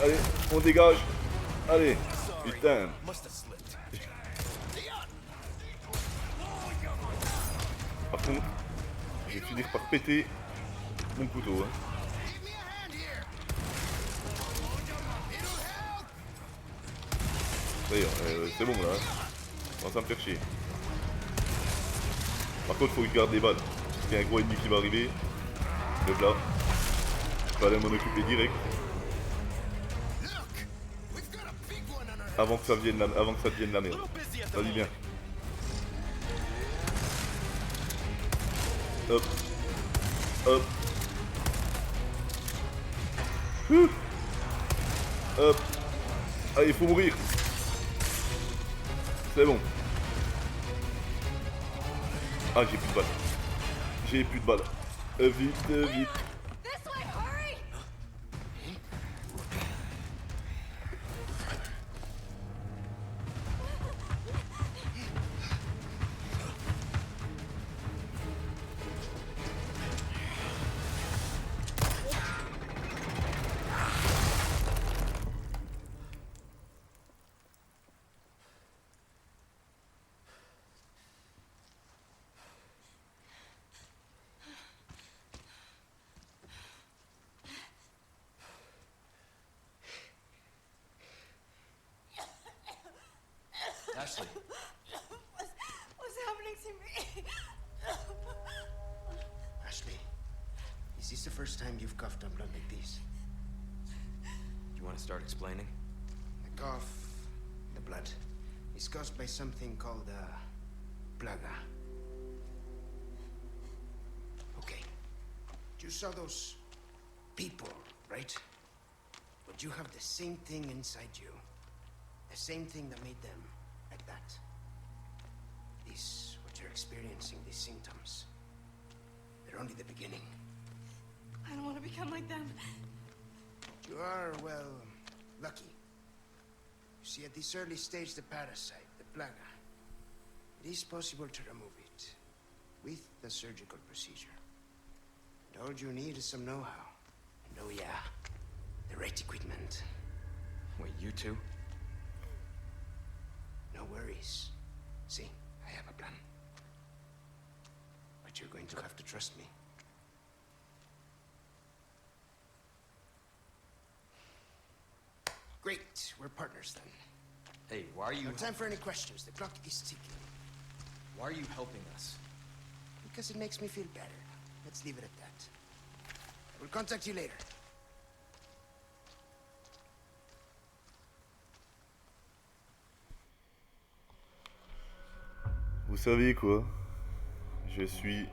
Allez, on dégage. Allez, putain. Par contre, je vais finir par péter mon couteau. Hein. D'ailleurs, c'est bon là. On commence à me faire chier. Par contre, faut que je garde des balles. Parce qu'il y a un gros ennemi qui va arriver. Le là. Je vais aller m'en occuper direct. Avant que ça devienne la merde. Vas-y, viens. Hop. Hop. Hop. Ah, il faut mourir. C'est bon. Ah, j'ai plus de balles. J'ai plus de balles. Vite, vite. This way, hurry! first time you've coughed on blood like this. You want to start explaining? The cough, the blood, is caused by something called plaga. Okay. You saw those people, right? But you have the same thing inside you. The same thing that made them like that. This, what you're experiencing, these symptoms. They're only the beginning. I don't want to become like them. You are, well, lucky. You see, at this early stage, the parasite, the plaga, it is possible to remove it with the surgical procedure. And all you need is some know-how. And oh yeah, the right equipment. Wait, you two? No worries. See, I have a plan. But you're going to have to trust me. Great, we're partners then. Hey, why are you... No time for any questions. The clock is ticking. Why are you helping us? Because it makes me feel better. Let's leave it at that. I will contact you later. Vous savez quoi? Je suis...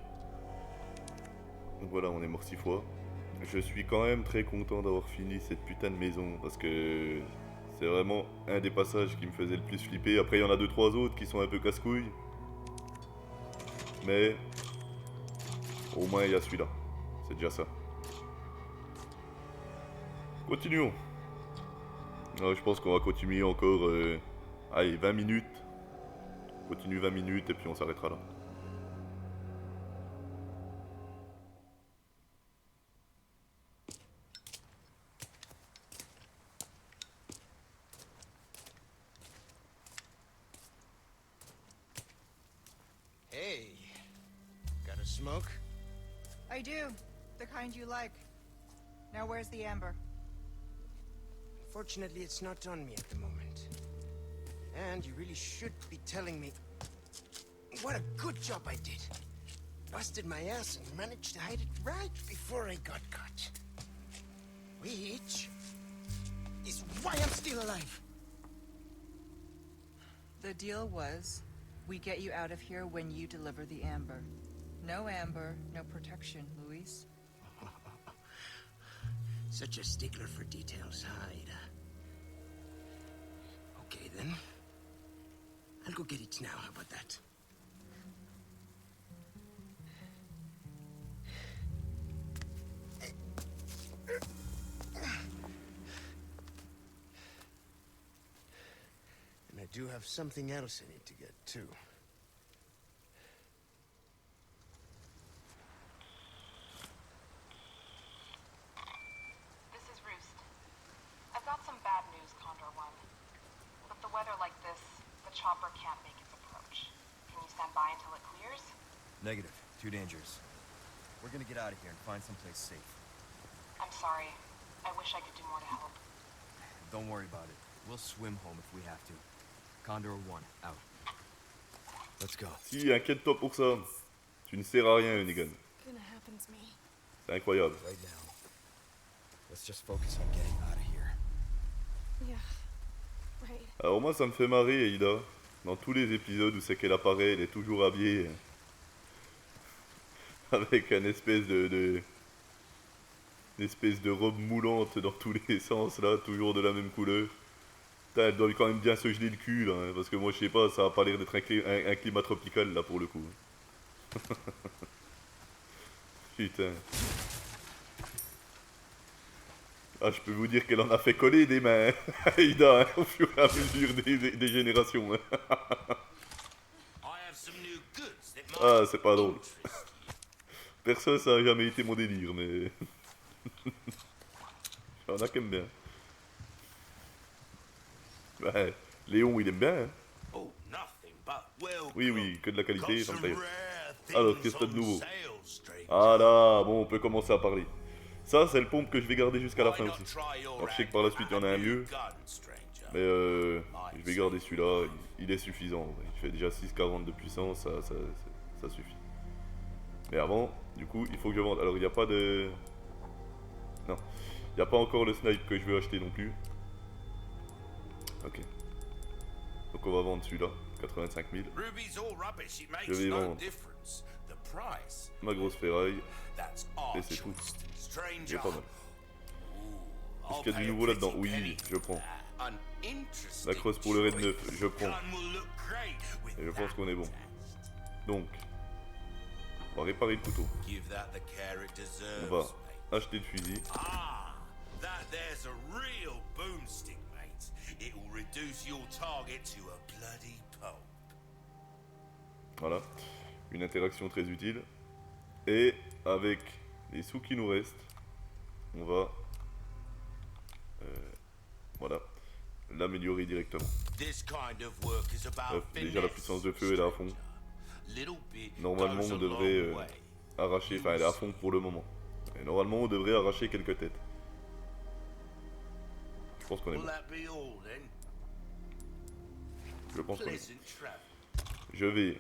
Voilà, on est mort 6 fois. Je suis quand même très content d'avoir fini cette putain de maison parce que c'est vraiment un des passages qui me faisait le plus flipper. Après, il y en a 2-3 autres qui sont un peu casse-couilles. Mais au moins, il y a celui-là. C'est déjà ça. Continuons. Je pense qu'on va continuer encore... allez, 20 minutes. On continue 20 minutes et puis on s'arrêtera là. Hey, got a smoke? I do. The kind you like. Now where's the amber? Fortunately, it's not on me at the moment. And you really should be telling me what a good job I did. Busted my ass and managed to hide it right before I got caught. Which is why I'm still alive. The deal was, we get you out of here when you deliver the amber. No amber, no protection, Luis. Such a stickler for details, huh, Ada? Okay, then. I'll go get it now. How about that? And I do have something else I need to get, too. This is Roost. I've got some bad news, Condor One. With the weather like this, the chopper can't make its approach. Can you stand by until it clears? Negative. Too dangerous. We're gonna get out of here and find someplace safe. I'm sorry. I wish I could do more to help. Don't worry about it. We'll swim home if we have to. Condor 1, out. Let's go. Si, inquiète-toi pour ça. Tu ne sers à rien, Hunnigan. Gonna happen to me. C'est incroyable. Right now, let's just focus on getting out of here. Yeah. Right. Alors moi, ça me fait marrer, Aida. Dans tous les épisodes où c'est qu'elle apparaît, elle est toujours habillée avec une espèce une espèce de robe moulante dans tous les sens, là, toujours de la même couleur. Putain, elle doit quand même bien se geler le cul, là, hein, parce que moi, je sais pas, ça a pas l'air d'être un climat tropical, là, pour le coup. Putain. Ah, je peux vous dire qu'elle en a fait coller des mains, hein, Aida, hein, au fur et à mesure des générations. Hein. Ah, c'est pas drôle. Perso, ça a jamais été mon délire, mais... Il y en a qui aiment bien. Ouais, Léon, il aime bien. Hein. Oui, oui, que de la qualité, ça me plaît. Alors, qu'est-ce que t'as de nouveau? Ah là, bon, on peut commencer à parler. Ça, c'est le pompe que je vais garder jusqu'à la fin aussi. Alors, je sais que par la suite, il y en a un mieux. Mais je vais garder celui-là, il est suffisant. Il fait déjà 6,40 de puissance, ça suffit. Mais avant, du coup, il faut que je vende. Alors, il n'y a pas de... Il n'y a pas encore le snipe que je veux acheter non plus. Ok. Donc on va vendre celui-là, 85 000. Je vais vendre ma grosse ferraille. Et c'est tout. Il est pas mal. Est-ce qu'il y a du nouveau là-dedans? Oui, je prends. La crosse pour le raid 9, je prends. Et je pense qu'on est bon. Donc, on va réparer le couteau. On va acheter le fusil. Voilà, une interaction très utile. Et avec les sous qui nous restent, on va voilà, l'améliorer directement. Déjà la puissance de feu elle est à fond. Normalement on devrait arracher, enfin elle est à fond pour le moment. Et normalement on devrait arracher quelques têtes. Je pense qu'on est bon. Je pense qu'on est bon. Je vais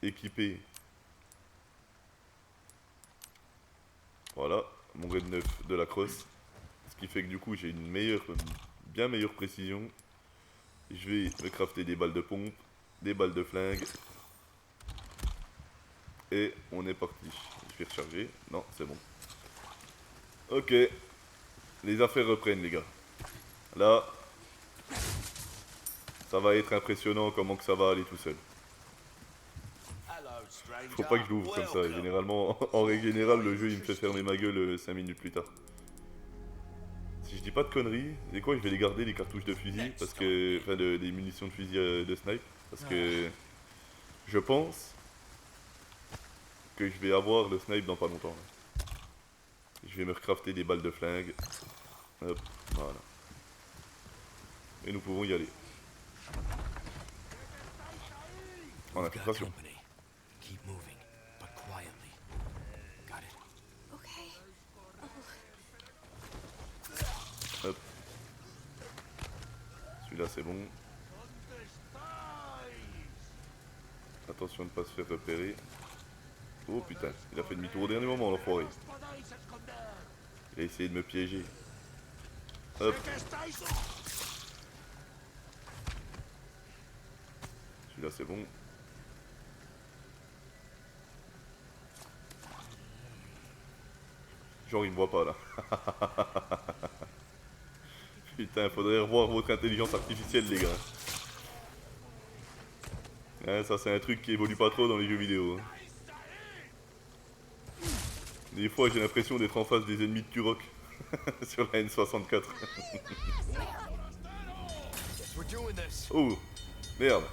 équiper, voilà, mon raid 9 de la crosse. Ce qui fait que du coup j'ai une meilleure, bien meilleure précision. Je vais me crafter des balles de pompe, des balles de flingue. Et on est parti. Je vais recharger. Non, c'est bon. Ok. Les affaires reprennent les gars. Là, ça va être impressionnant comment que ça va aller tout seul. Faut pas que je l'ouvre comme ça. Généralement, en règle générale, le jeu il me fait fermer ma gueule 5 minutes plus tard. Si je dis pas de conneries, c'est quoi, je vais les garder les cartouches de fusil parce que, enfin, les munitions de fusil de snipe, parce que je pense que je vais avoir le snipe dans pas longtemps. Là. Je vais me recrafter des balles de flingue. Hop, voilà. Et nous pouvons y aller. En infiltration. Hop. Celui-là c'est bon. Attention de ne pas se faire repérer. Oh putain, il a fait demi-tour au dernier moment l'enfoiré. Il a essayé de me piéger. Hop. Celui-là c'est bon. Genre il me voit pas là. Putain, faudrait revoir votre intelligence artificielle les gars. Hein, ça c'est un truc qui évolue pas trop dans les jeux vidéo. Hein. Des fois j'ai l'impression d'être en face des ennemis de Turok. Sur la N64. Oh, merde.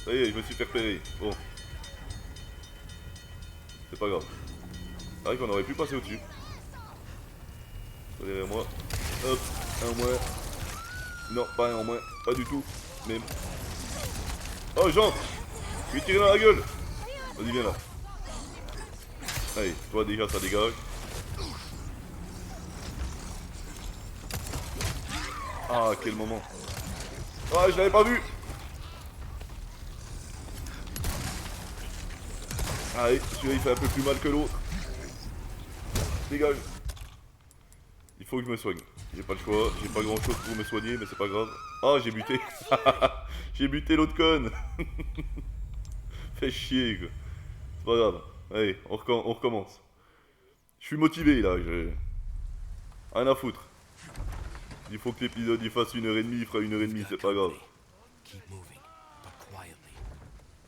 Ça y est, je me suis fait repérer. Bon. C'est pas grave. C'est vrai qu'on aurait pu passer au-dessus. Derrière moi. Hop, un en moins. Non, pas un en moins. Pas du tout. Même. Oh, Jean! Je vais tirer dans la gueule! Vas-y, viens là. Allez, toi déjà, ça dégage. Ah, quel moment. Ah, je l'avais pas vu. Allez, celui-là il fait un peu plus mal que l'autre. Dégage. Il faut que je me soigne. J'ai pas le choix, j'ai pas grand chose pour me soigner, mais c'est pas grave. Ah, j'ai buté. J'ai buté l'autre conne. Fais chier, quoi. C'est pas grave. Allez, on recommence. Je suis motivé là, rien à foutre. Il faut que l'épisode il fasse 1h30, il fera 1h30, c'est pas grave.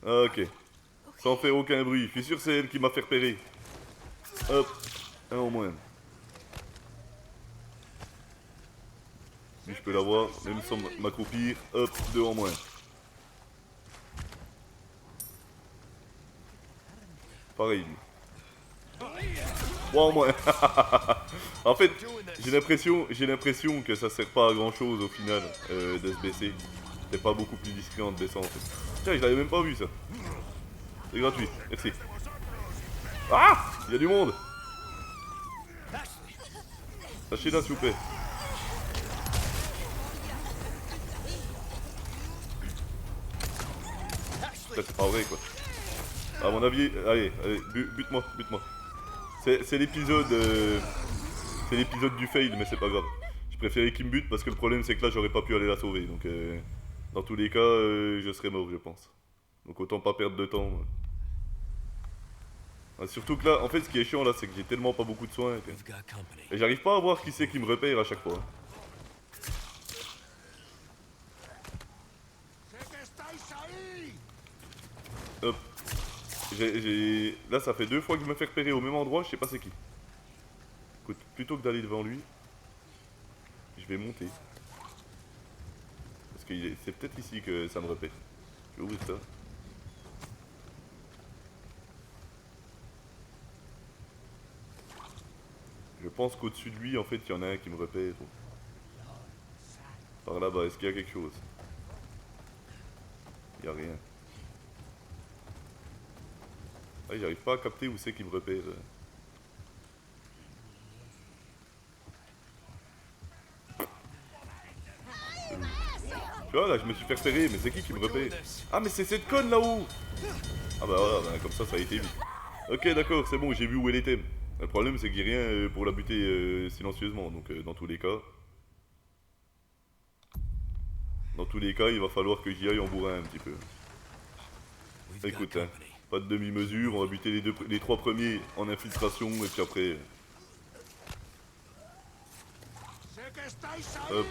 Ok. Sans faire aucun bruit. Je suis sûr que c'est elle qui m'a fait repérer. Hop. Un en moins. Lui je peux l'avoir, même sans m'accroupir. Hop, 2 en moins. Pareil. 3 en moins. En fait, j'ai l'impression que ça sert pas à grand chose au final de se baisser. C'est pas beaucoup plus discret en te baissant en fait. Tiens, je l'avais même pas vu ça. C'est gratuit, merci. Ah! Il y a du monde! Sachez là s'il vous plaît. C'est pas vrai quoi. À mon avis, allez, bute-moi. C'est l'épisode C'est l'épisode du fail, mais c'est pas grave. Je préférais qu'il me bute parce que le problème c'est que là j'aurais pas pu aller la sauver. Donc dans tous les cas, je serais mort je pense. Donc autant pas perdre de temps. Ah, surtout que là, en fait ce qui est chiant là, c'est que j'ai tellement pas beaucoup de soins. We've got company. Et j'arrive pas à voir qui c'est qui me repère à chaque fois. Hop. Là ça fait 2 fois que je me fais repérer au même endroit, je sais pas c'est qui. Écoute, plutôt que d'aller devant lui, je vais monter. Parce que c'est peut-être ici que ça me repère. Je vais ouvrir ça. Je pense qu'au-dessus de lui, en fait, il y en a un qui me repère. Par là-bas, est-ce qu'il y a quelque chose? Il n'y a rien. Ah, j'arrive pas à capter où c'est qui me repère. Tu vois, là, je me suis fait repérer, mais c'est qui me repère? Ah, mais c'est cette conne là-haut! Ah bah voilà, bah, comme ça a été vite. Ok, d'accord, c'est bon, j'ai vu où elle était. Le problème, c'est que j'ai rien pour la buter silencieusement, donc dans tous les cas... Dans tous les cas, il va falloir que j'y aille en bourrin un petit peu. We've got Écoute, hein, company. pas de demi-mesure, on va buter les 3 premiers en infiltration, et puis après... Hop.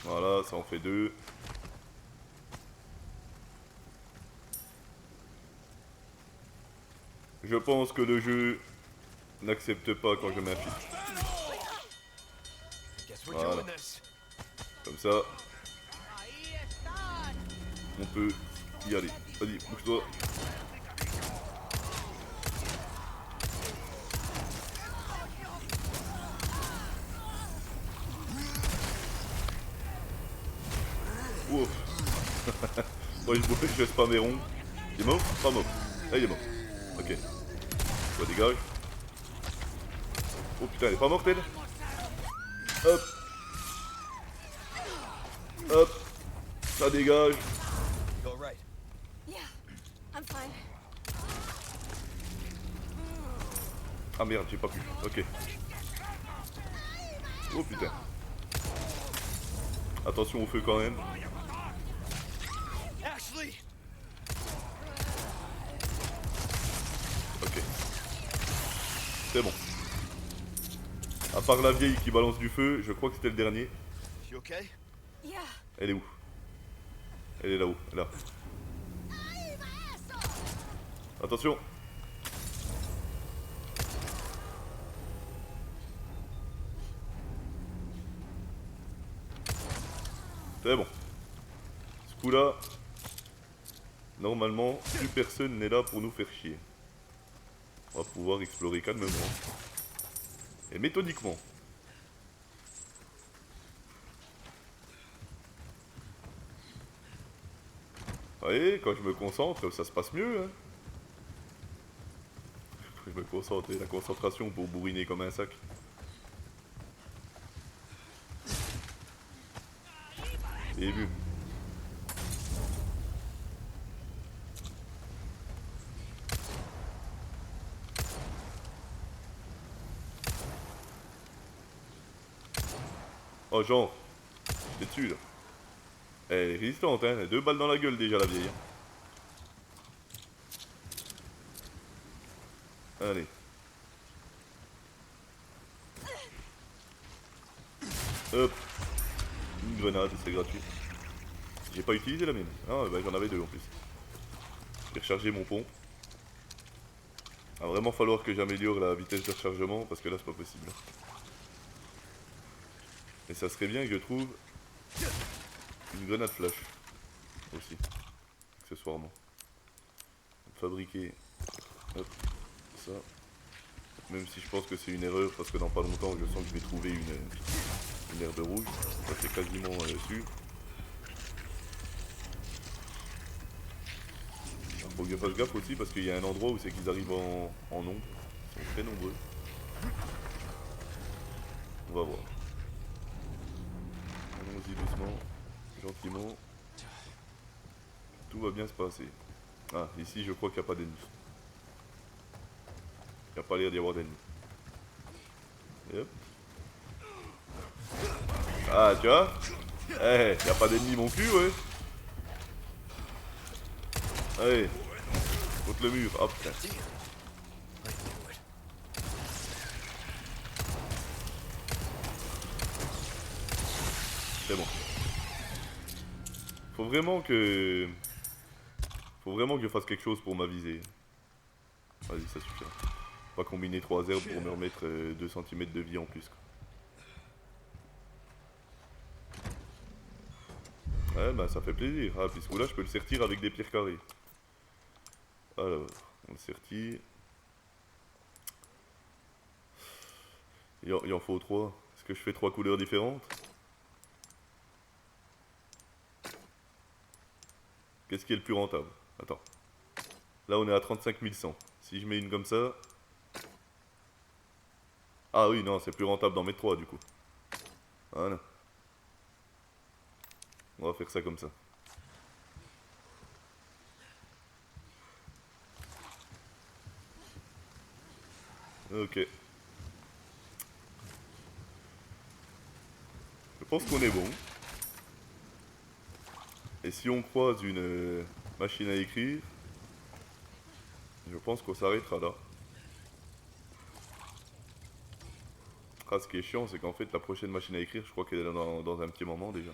Voilà, ça en fait 2. Je pense que le jeu n'accepte pas quand je m'infiltre. Guess we're Voilà. doing this. Comme ça, on peut y aller. Vas-y, bouge-toi. Ouf. Moi je spam mes ronds. Il est mort? Pas mort. Ah, il est mort. Ok. Toi dégage. Oh putain, elle est pas morte elle? Hop. Hop. Ça dégage. You all right? Yeah, I'm fine. Ah merde, j'ai pas pu. Ok. Oh putain. Attention au feu quand même. Ashley! Ok. C'est bon. À part la vieille qui balance du feu, je crois que c'était le dernier. You okay? Yeah. Elle est où? Elle est là-haut, là. Attention. C'est bon. Ce coup-là, normalement, plus personne n'est là pour nous faire chier. On va pouvoir explorer calmement. Et méthodiquement. Vous voyez, quand je me concentre, ça se passe mieux. Hein. Quand je me concentre, et la concentration pour bourriner comme un sac. Et vu. Oh genre, j'étais dessus là. Elle est résistante hein, 2 balles dans la gueule déjà la vieille. Allez. Hop. Une grenade, c'est gratuit. J'ai pas utilisé la mienne. Ah bah j'en avais 2 en plus. Je vais recharger mon pompe. Il va vraiment falloir que j'améliore la vitesse de rechargement parce que là c'est pas possible. Et ça serait bien que je trouve une grenade flash aussi, accessoirement. Fabriquer hop, ça. Même si je pense que c'est une erreur parce que dans pas longtemps je sens que je vais trouver une herbe rouge. Ça c'est quasiment sûr. Faut que je fasse gaffe aussi parce qu'il y a un endroit où c'est qu'ils arrivent en nombre. Ils sont très nombreux. On va voir. Allons-y doucement, gentiment. Tout va bien se passer. Ah, ici je crois qu'il n'y a pas d'ennemis. Il n'y a pas l'air d'y avoir d'ennemis. Et hop. Ah, tu vois? Eh, y a pas d'ennemi mon cul, ouais. Allez. Contre le mur. Hop. C'est bon. Faut vraiment que je fasse quelque chose pour m'aviser. Vas-y, ça suffira. Pas combiner 3 herbes pour me remettre 2 cm de vie en plus, quoi. Ouais, bah ça fait plaisir. Ah, puis ce coup-là, je peux le sertir avec des pierres carrées. Alors, on le sertit. Il en faut 3. Est-ce que je fais 3 couleurs différentes? Qu'est-ce qui est le plus rentable? Attends. Là, on est à 35 100. Si je mets une comme ça... Ah oui, non, c'est plus rentable d'en mettre 3 du coup. Voilà. On va faire ça comme ça. Ok. Je pense qu'on est bon. Et si on croise une machine à écrire, je pense qu'on s'arrêtera là. Ah, ce qui est chiant, c'est qu'en fait, la prochaine machine à écrire, je crois qu'elle est dans un petit moment déjà.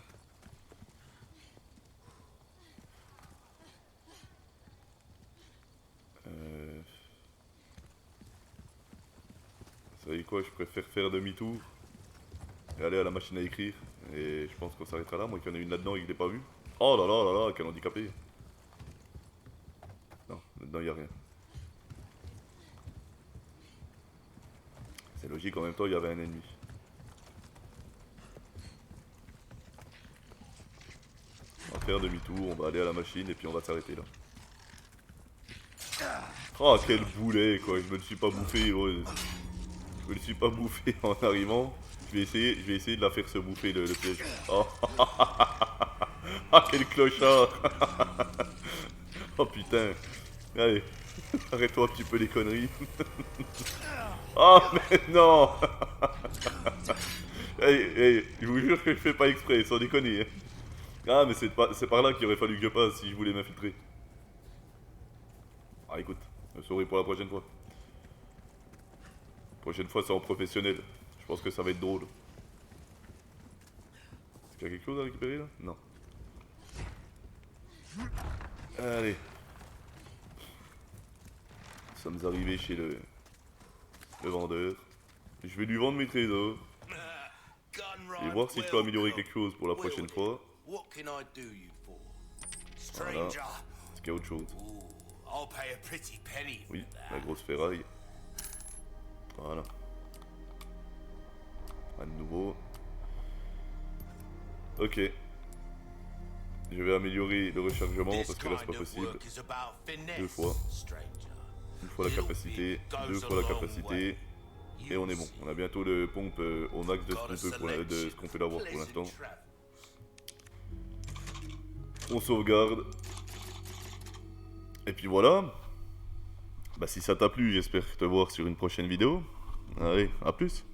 Vous savez quoi, je préfère faire demi-tour et aller à la machine à écrire. Et je pense qu'on s'arrêtera là, moi qu'il y en a une là-dedans et que je l'ai pas vue. Oh là là là là, quel handicapé. Non, là-dedans il n'y a rien. C'est logique, en même temps il y avait un ennemi. On va faire demi-tour, on va aller à la machine et puis on va s'arrêter là. Oh quel boulet quoi, je me le suis pas bouffé, ouais. Je me le suis pas bouffé en arrivant. Je vais essayer de la faire se bouffer le piège. Oh. Ah quel clochard. Oh putain. Allez, arrête-toi un petit peu les conneries. Oh mais non. Hey, je vous jure que je fais pas exprès, sans déconner. Ah mais c'est par là qu'il aurait fallu que je passe si je voulais m'infiltrer. Ah écoute, je saurai pour la prochaine fois. Prochaine fois c'est en professionnel. Je pense que ça va être drôle. Est-ce qu'il y a quelque chose à récupérer là? Non. Allez. Nous sommes arrivés chez le vendeur. Je vais lui vendre mes trésors. Et voir si je peux améliorer quelque chose pour la prochaine fois. Voilà. Est-ce qu'il y a autre chose? Oui, la grosse ferraille. Voilà. À nouveau. Ok. Je vais améliorer le rechargement parce que là c'est pas possible. 2 fois. Une fois la capacité, 2 fois la capacité. Et on est bon. On a bientôt le pompe au max de ce qu'on peut l'avoir pour l'instant. On sauvegarde. Et puis voilà. Bah si ça t'a plu, j'espère te voir sur une prochaine vidéo. Allez, à plus.